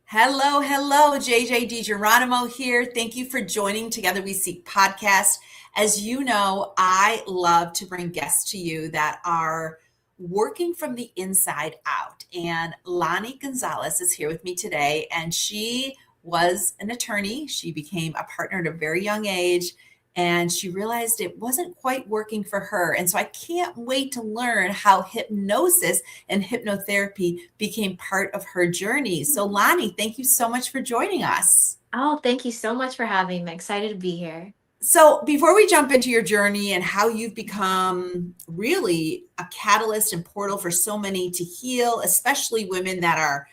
Hello, hello, JJ DiGeronimo here. Thank you for joining Together We Seek podcast. As you know, I love to bring guests to you that are working from the inside out. And Lani Gonzales is here with me today, and she was an attorney. She became a partner at a very young age, and she realized it wasn't quite working for her. And so I can't wait to learn how hypnosis and hypnotherapy became part of her journey. So, Lonnie, thank you so much for joining us. Oh, thank you so much for having me. Excited to be here. So, before we jump into your journey and how you've become really a catalyst and portal for so many to heal, especially women that are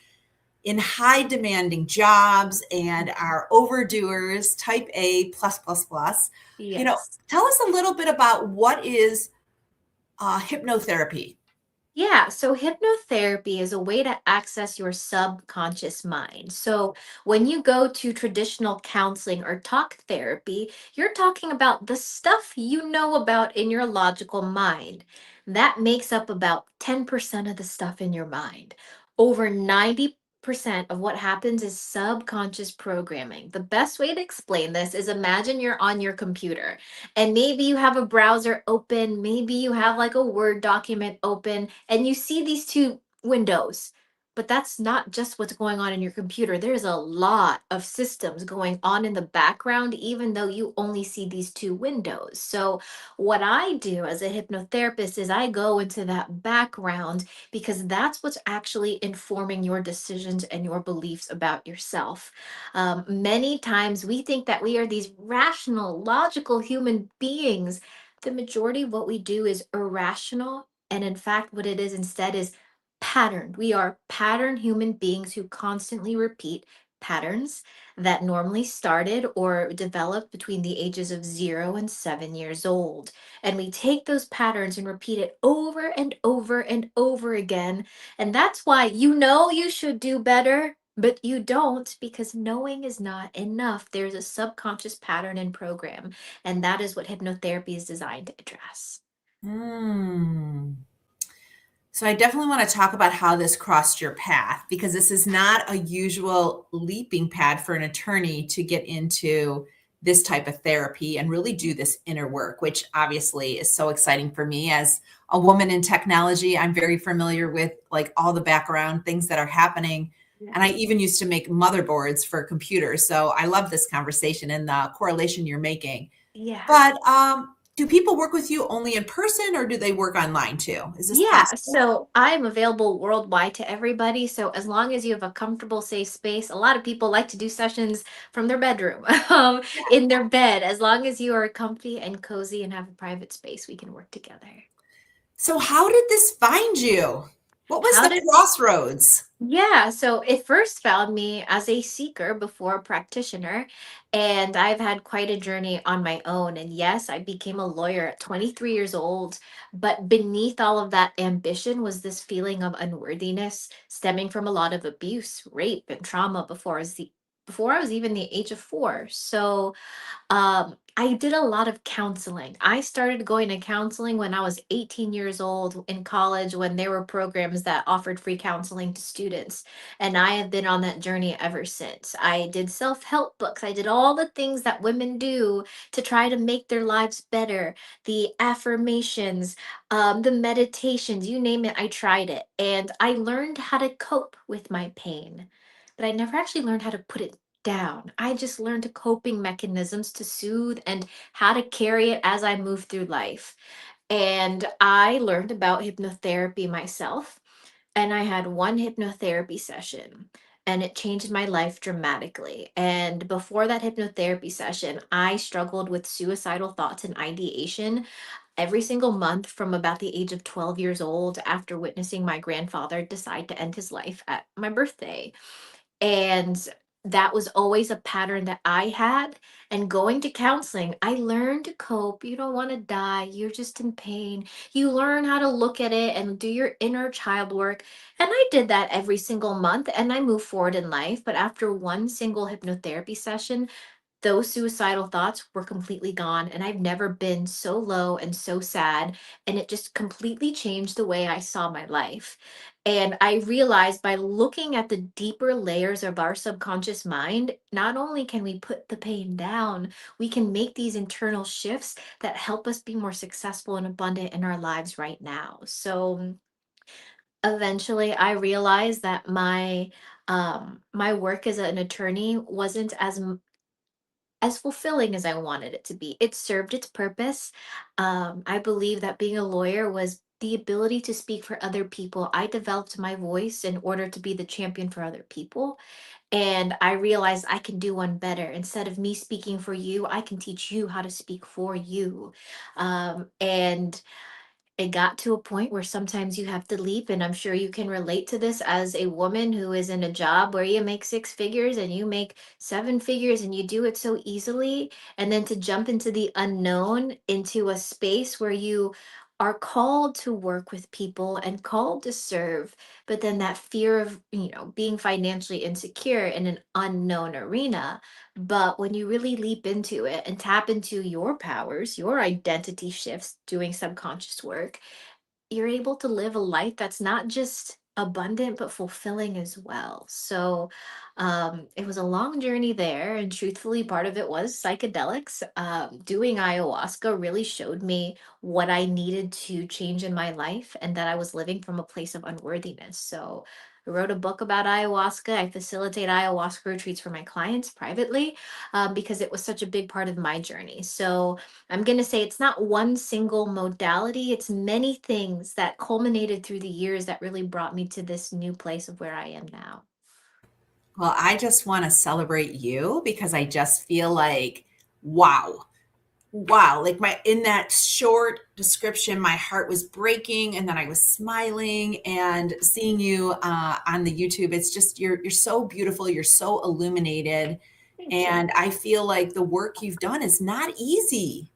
in high demanding jobs and are overdoers, type A plus plus plus, Yes. tell us a little bit about what is hypnotherapy. Yeah, so hypnotherapy is a way to access your subconscious mind. So when you go to traditional counseling or talk therapy, you're talking about the stuff you know about in your logical mind. That makes up about 10% of the stuff in your mind. Over 90% of what happens is subconscious programming. The best way to explain this is imagine you're on your computer and maybe you have a browser open, maybe you have like a Word document open, and you see these two windows. But that's not just what's going on in your computer. There's a lot of systems going on in the background, even though you only see these two windows. So, what I do as a hypnotherapist is I go into that background because that's what's actually informing your decisions and your beliefs about yourself. Many times we think that we are these rational, logical human beings. The majority of what we do is irrational. And in fact, what it is instead is patterned. We are pattern human beings who constantly repeat patterns that normally started or developed between the ages of 0 and 7 years old. And we take those patterns and repeat it over and over and over again. And that's why you know you should do better, but you don't because knowing is not enough. There's a subconscious pattern and program, and that is what hypnotherapy is designed to address. Hmm. So I definitely want to talk about how this crossed your path because this is not a usual leaping pad for an attorney to get into this type of therapy and really do this inner work, which obviously is so exciting for me as a woman in technology. I'm very familiar with like all the background things that are happening. And I Yes. even used to make motherboards for computers. So I love this conversation and the correlation you're making. Yeah. But do people work with you only in person or do they work online too? Is this Yeah, possible? so I'm available worldwide to everybody. So as long as you have a comfortable, safe space, a lot of people like to do sessions from their bedroom, in their bed. As long as you are comfy and cozy and have a private space, we can work together. So how did this find you? What was How the did crossroads? Yeah, so it first found me as a seeker before a practitioner, and I've had quite a journey on my own. And yes, I became a lawyer at 23 years old, but beneath all of that ambition was this feeling of unworthiness stemming from a lot of abuse, rape, and trauma before I was even the age of 4. So I did a lot of counseling. I started going to counseling when I was 18 years old in college when there were programs that offered free counseling to students. And I have been on that journey ever since. I did self help books. I did all the things that women do to try to make their lives better, the affirmations, the meditations, you name it, I tried it. And I learned how to cope with my pain. But I never actually learned how to put it down. I just learned coping mechanisms to soothe and how to carry it as I move through life. And I learned about hypnotherapy myself. And I had one hypnotherapy session and it changed my life dramatically. And before that hypnotherapy session, I struggled with suicidal thoughts and ideation every single month from about the age of 12 years old after witnessing my grandfather decide to end his life at my birthday. And that was always a pattern that I had. And going to counseling, I learned to cope. You don't want to die. You're just in pain. You learn how to look at it and do your inner child work. And I did that every single month and I moved forward in life. But after one single hypnotherapy session, those suicidal thoughts were completely gone. And I've never been so low and so sad. And it just completely changed the way I saw my life. And I realized by looking at the deeper layers of our subconscious mind, not only can we put the pain down, we can make these internal shifts that help us be more successful and abundant in our lives right now. So eventually I realized that my work as an attorney wasn't as fulfilling as I wanted it to be. It served its purpose. I believe that being a lawyer was the ability to speak for other people. I developed my voice in order to be the champion for other people. And I realized I can do one better. Instead of me speaking for you, I can teach you how to speak for you. And it got to a point where sometimes you have to leap, and I'm sure you can relate to this as a woman who is in a job where you make six figures and you make seven figures and you do it so easily, and then to jump into the unknown, into a space where you are called to work with people and called to serve, but then that fear of, being financially insecure in an unknown arena. But when you really leap into it and tap into your powers, your identity shifts doing subconscious work, you're able to live a life that's not just abundant but fulfilling as well. So it was a long journey there, and truthfully part of it was psychedelics. Doing ayahuasca really showed me what I needed to change in my life, and that I was living from a place of unworthiness. So I wrote a book about ayahuasca. I facilitate ayahuasca retreats for my clients privately, because it was such a big part of my journey. So I'm going to say it's not one single modality, it's many things that culminated through the years that really brought me to this new place of where I am now. Well, I just want to celebrate you because I just feel like, wow, wow. Like my, in that short description, my heart was breaking and then I was smiling and seeing you on the YouTube. It's just, you're so beautiful. You're so illuminated. Thank you. And I feel like the work you've done is not easy.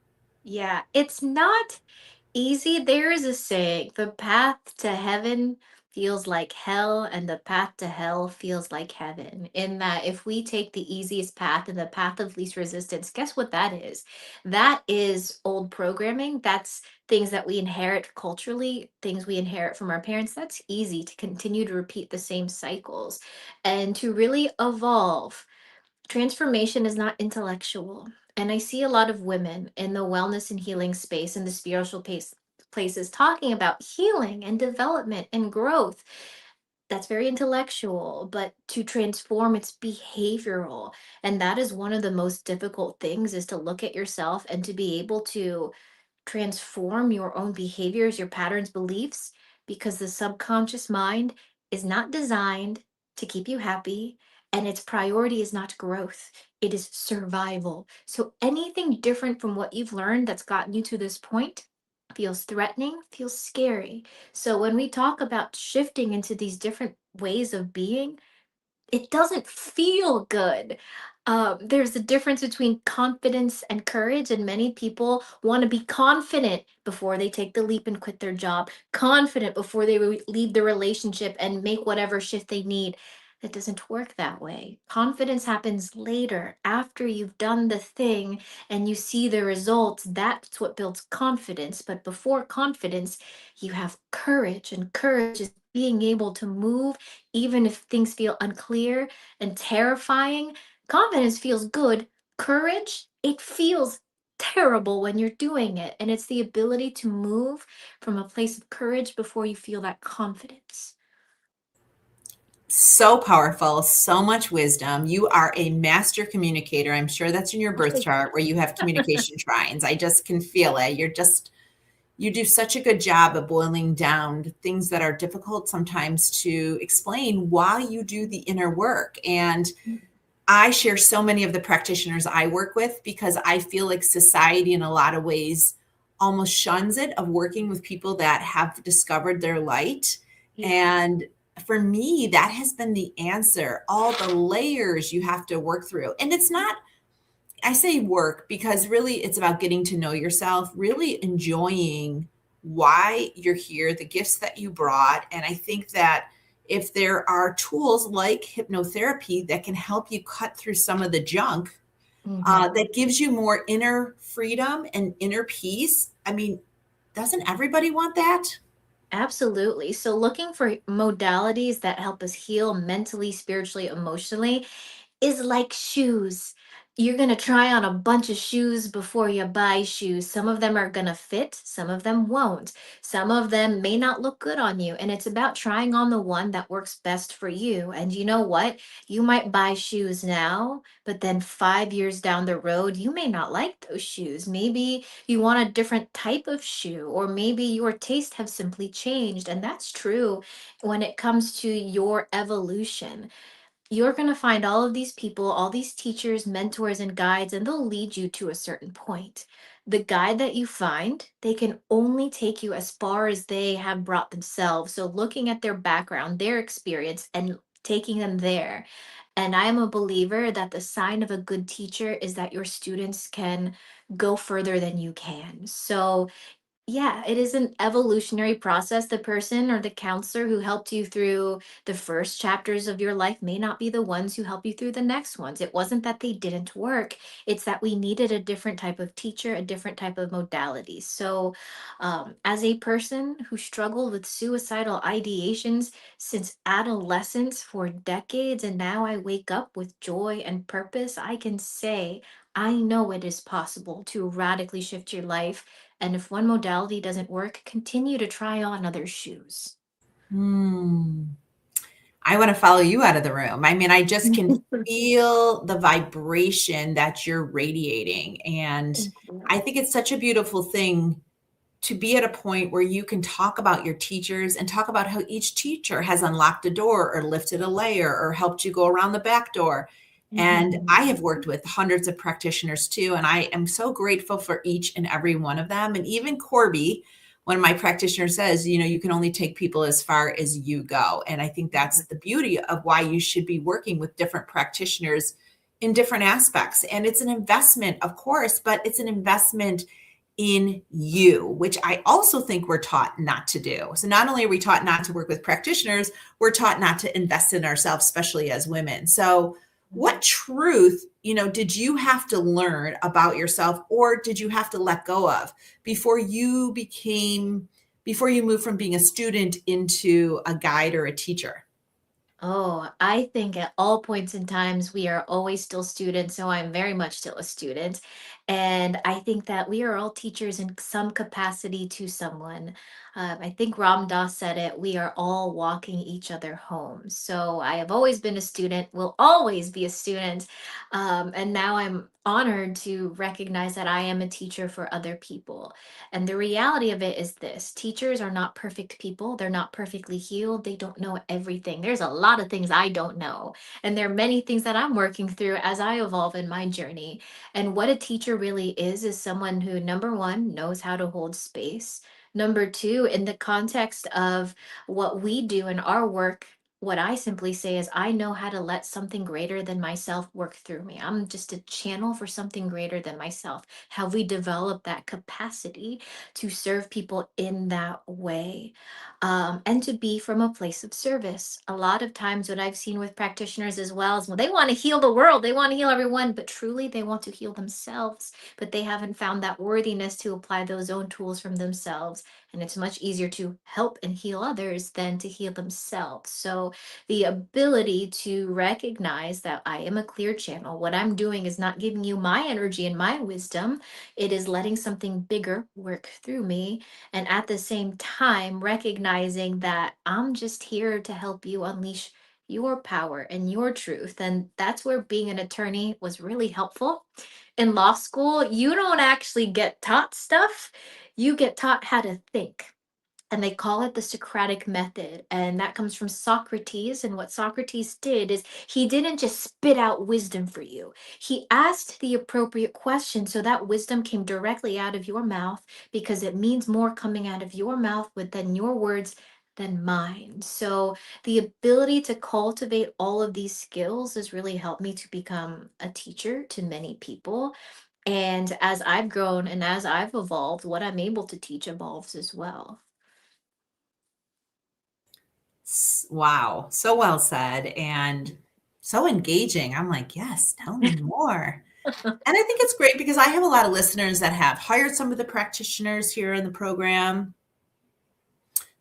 Yeah, it's not easy. There is a saying, the path to heaven feels like hell, and the path to hell feels like heaven. In that, if we take the easiest path and the path of least resistance, guess what that is? That is old programming. That's things that we inherit culturally, things we inherit from our parents. That's easy to continue to repeat the same cycles. And to really evolve, transformation is not intellectual. And I see a lot of women in the wellness and healing space and the spiritual places talking about healing and development and growth. That's very intellectual, but to transform, it's behavioral. And that is one of the most difficult things, is to look at yourself and to be able to transform your own behaviors, your patterns, beliefs, because the subconscious mind is not designed to keep you happy, and its priority is not growth, it is survival. So anything different from what you've learned that's gotten you to this point feels threatening, feels scary. So when we talk about shifting into these different ways of being, it doesn't feel good. There's a difference between confidence and courage, and many people want to be confident before they take the leap and quit their job, confident before they leave the relationship and make whatever shift they need. That doesn't work that way. Confidence happens later, after you've done the thing and you see the results. That's what builds confidence. But before confidence, you have courage, and courage is being able to move even if things feel unclear and terrifying. Confidence feels good. Courage, it feels terrible when you're doing it. And it's the ability to move from a place of courage before you feel that confidence. So powerful, so much wisdom. You are a master communicator. I'm sure that's in your birth chart where you have communication trines. I just can feel it. You do such a good job of boiling down things that are difficult sometimes to explain while you do the inner work. And I share so many of the practitioners I work with because I feel like society in a lot of ways almost shuns it, of working with people that have discovered their light. Yeah. And for me, that has been the answer. All the layers you have to work through. And it's not, I say work because really it's about getting to know yourself, really enjoying why you're here, the gifts that you brought. And I think that if there are tools like hypnotherapy that can help you cut through some of the junk, Mhm. that gives you more inner freedom and inner peace. I mean, doesn't everybody want that? Absolutely. So, looking for modalities that help us heal mentally, spiritually, emotionally is like shoes. You're going to try on a bunch of shoes before you buy shoes. Some of them are going to fit, some of them won't. Some of them may not look good on you. And it's about trying on the one that works best for you. And you know what? You might buy shoes now, but then 5 years down the road, you may not like those shoes. Maybe you want a different type of shoe, or maybe your taste have simply changed. And that's true when it comes to your evolution. You're going to find all of these people, all these teachers, mentors, and guides, and they'll lead you to a certain point. The guide that you find, they can only take you as far as they have brought themselves. So, looking at their background, their experience, and taking them there. And I am a believer that the sign of a good teacher is that your students can go further than you can. So, yeah, it is an evolutionary process. The person or the counselor who helped you through the first chapters of your life may not be the ones who help you through the next ones. It wasn't that they didn't work, it's that we needed a different type of teacher, a different type of modality. So, as a person who struggled with suicidal ideations since adolescence for decades, and now I wake up with joy and purpose, I can say I know it is possible to radically shift your life, and if one modality doesn't work, continue to try on other shoes. Hmm. I want to follow you out of the room. I mean, I just can feel the vibration that you're radiating. And Thank you. I think it's such a beautiful thing to be at a point where you can talk about your teachers and talk about how each teacher has unlocked a door or lifted a layer or helped you go around the back door. And Mhm. I have worked with hundreds of practitioners too, and I am so grateful for each and every one of them. And even Corby, one of my practitioners says, you can only take people as far as you go. And I think that's the beauty of why you should be working with different practitioners in different aspects. And it's an investment, of course, but it's an investment in you, which I also think we're taught not to do. So not only are we taught not to work with practitioners, we're taught not to invest in ourselves, especially as women. So what truth, did you have to learn about yourself or did you have to let go of before before you moved from being a student into a guide or a teacher? Oh, I think at all points in times we are always still students, so I'm very much still a student. And I think that we are all teachers in some capacity to someone. I think Ram Dass said it, we are all walking each other home. So I have always been a student, will always be a student. And now I'm honored to recognize that I am a teacher for other people. And the reality of it is this: teachers are not perfect people. They're not perfectly healed. They don't know everything. There's a lot of things I don't know. And there are many things that I'm working through as I evolve in my journey. And what a teacher really is someone who, number one, knows how to hold space. Number two, in the context of what we do in our work, what I simply say is, I know how to let something greater than myself work through me. I'm just a channel for something greater than myself. Have we developed that capacity to serve people in that way, and to be from a place of service? A lot of times, what I've seen with practitioners as well is, well, they want to heal the world, they want to heal everyone, but truly they want to heal themselves, but they haven't found that worthiness to apply those own tools from themselves. And it's much easier to help and heal others than to heal themselves. So, the ability to recognize that I am a clear channel, what I'm doing is not giving you my energy and my wisdom, it is letting something bigger work through me. And at the same time, recognizing that I'm just here to help you unleash your power and your truth. And that's where being an attorney was really helpful. In law school, you don't actually get taught stuff, you get taught how to think, and they call it the Socratic method. And that comes from Socrates. And what Socrates did is he didn't just spit out wisdom for you, he asked the appropriate question so that wisdom came directly out of your mouth, because it means more coming out of your mouth than your words than mine. So the ability to cultivate all of these skills has really helped me to become a teacher to many people. And as I've grown and as I've evolved, what I'm able to teach evolves as well. Wow, so well said and so engaging. I'm like, yes, tell me more. And I think it's great because I have a lot of listeners that have hired some of the practitioners here in the program.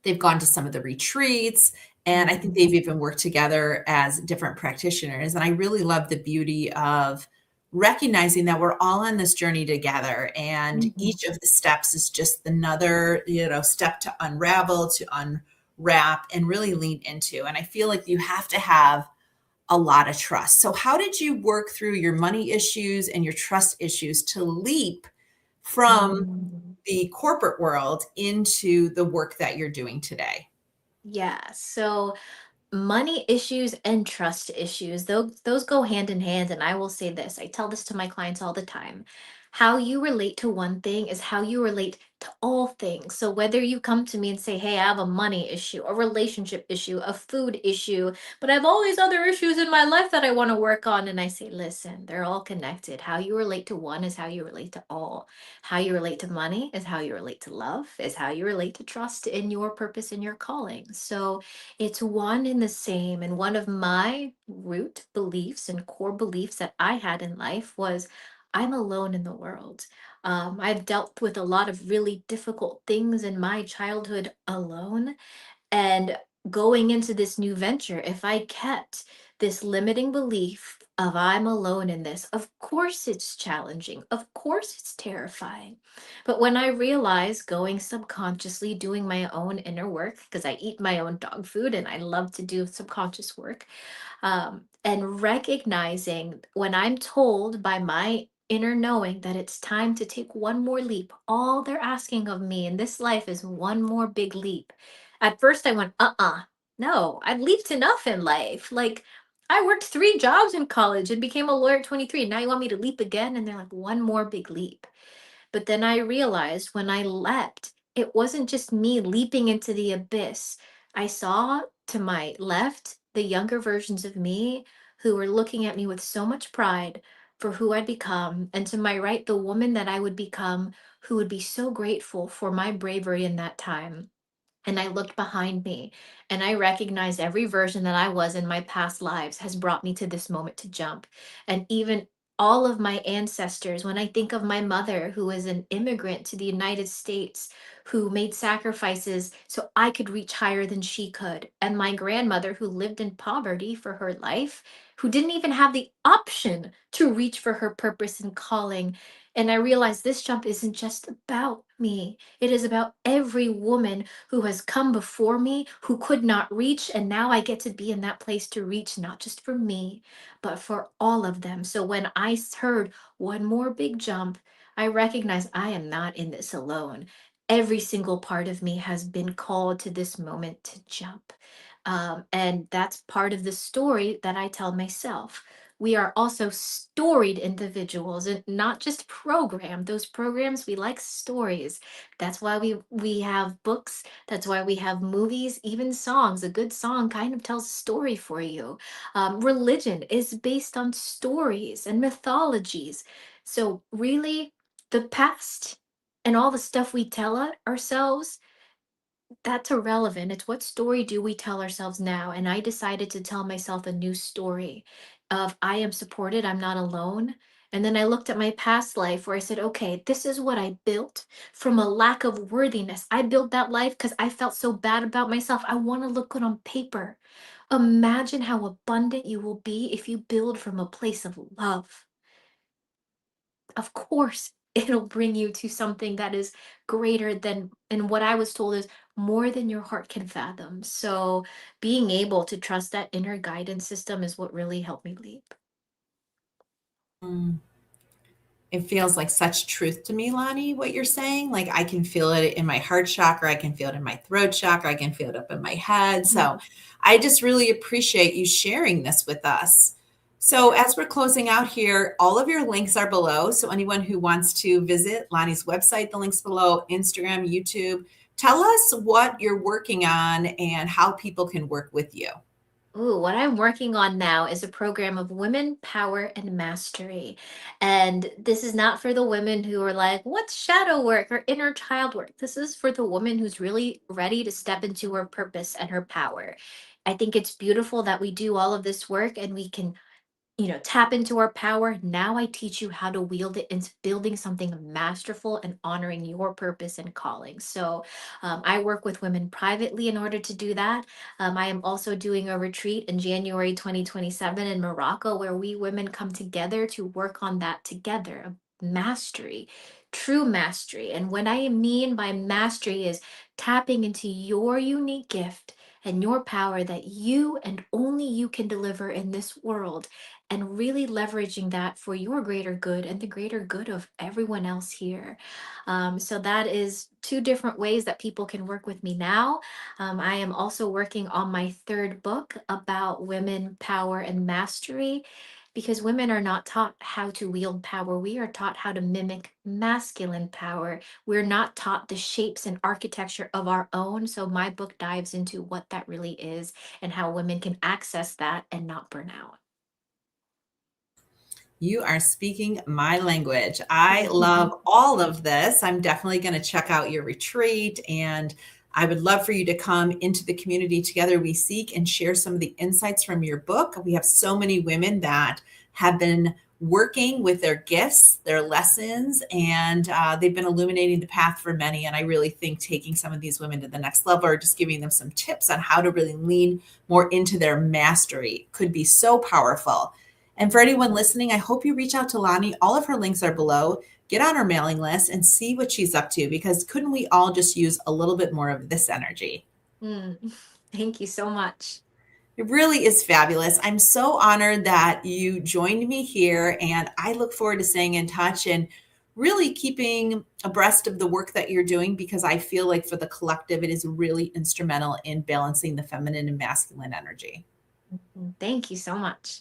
They've gone to some of the retreats, and I think Mhm. they've even worked together as different practitioners. And I really love the beauty of recognizing that we're all on this journey together, and Mhm. each of the steps is just another, step to unravel, to unwrap, and really lean into. And I feel like you have to have a lot of trust. So, how did you work through your money issues and your trust issues to leap from Mm. the corporate world into the work that you're doing today? Yeah. So money issues and trust issues, those go hand in hand. And I will say this, I tell this to my clients all the time. How you relate to one thing is how you relate to all things. So whether you come to me and say, hey, I have a money issue, a relationship issue, a food issue, but I have all these other issues in my life that I want to work on, and I say, listen, they're all connected. How you relate to one is how you relate to all. How you relate to money is how you relate to love, is how you relate to trust in your purpose and your calling. So it's one and the same. And one of my root beliefs and core beliefs that I had in life was I'm alone in the world. I've dealt with a lot of really difficult things in my childhood alone. And going into this new venture, if I kept this limiting belief of I'm alone in this, of course it's challenging. Of course it's terrifying. But when I realized going subconsciously, doing my own inner work, because I eat my own dog food and I love to do subconscious work, and recognizing when I'm told by my inner knowing that it's time to take one more leap, all they're asking of me in this life is one more big leap. At first, I went, no, I've leaped enough in life. Like, I worked 3 jobs in college and became a lawyer at 23. And now you want me to leap again? And they're like, one more big leap. But then I realized when I leapt, it wasn't just me leaping into the abyss. I saw to my left the younger versions of me who were looking at me with so much pride for who I'd become. And to my right, the woman that I would become who would be so grateful for my bravery in that time. And I looked behind me and I recognized every version that I was in my past lives has brought me to this moment to jump. And even all of my ancestors, when I think of my mother, who is an immigrant to the United States, who made sacrifices so I could reach higher than she could, and my grandmother, who lived in poverty for her life, who didn't even have the option to reach for her purpose and calling. And I realized this jump isn't just about me, it is about every woman who has come before me who could not reach. And now I get to be in that place to reach, not just for me, but for all of them. So when heard one more big jump, I recognize I am not in this alone. Every single part of me has been called to this moment to jump. And that's part of the story that I tell myself. We are also storied individuals and not just programmed. Those programs, we like stories. That's why we have books. That's why we have movies, even songs. A good song kind of tells a story for you. Religion is based on stories and mythologies. So really, the past and all the stuff we tell ourselves, that's irrelevant. It's what story do we tell ourselves now? And I decided to tell myself a new story of I am supported, I'm not alone. And then I looked at my past life where I said, okay, this is what I built from a lack of worthiness. I built that life because I felt so bad about myself. I want to look good on paper. Imagine how abundant you will be if you build from a place of love. Of course, it'll bring you to something that is greater than, and what I was told is more than your heart can fathom. So being able to trust that inner guidance system is what really helped me leap. Mm. It feels like such truth to me, Lonnie, what you're saying. Like I can feel it in my heart chakra, I can feel it in my throat chakra, I can feel it up in my head. So Mhm. I just really appreciate you sharing this with us. So Yeah. as we're closing out here, all of your links are below. So anyone who wants to visit Lonnie's website, the links below, Instagram, YouTube. Tell us what you're working on and how people can work with you. Ooh, what I'm working on now is a program of women, power, and mastery. And this is not for the women who are like, what's shadow work or inner child work? This is for the woman who's really ready to step into her purpose and her power. I think it's beautiful that we do all of this work and we can tap into our power. Now I teach you how to wield it into building something masterful and honoring your purpose and calling. So I work with women privately in order to do that. I am also doing a retreat in January 2027 in Morocco where we women come together to work on that together. Mastery, true mastery. And what I mean by mastery is tapping into your unique gift and your power that you and only you can deliver in this world, and really leveraging that for your greater good and the greater good of everyone else here. So that is two different ways that people can work with me now. I am also working on my third book about women, power, and mastery. Because women are not taught how to wield power. We are taught how to mimic masculine power. We're not taught the shapes and architecture of our own. So, my book dives into what that really is and how women can access that and not burn out. You are speaking my language. I love all of this. I'm definitely going to check out your retreat, and I would love for you to come into the community Together We Seek and share some of the insights from your book. We have so many women that have been working with their gifts, their lessons, and they've been illuminating the path for many. And I really think taking some of these women to the next level or just giving them some tips on how to really lean more into their mastery could be so powerful. And for anyone listening, I hope you reach out to Lani. All of her links are below. Get on her mailing list and see what she's up to, because couldn't we all just use a little bit more of this energy? Thank you so much. It really is fabulous. I'm so honored that you joined me here, and I look forward to staying in touch and really keeping abreast of the work that you're doing, because I feel like for the collective, it is really instrumental in balancing the feminine and masculine energy. Thank you so much.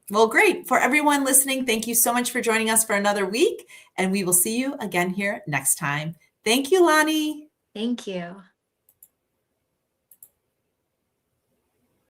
Well, great. For everyone listening, thank you so much for joining us for another week, and we will see you again here next time. Thank you, Lani. Thank you.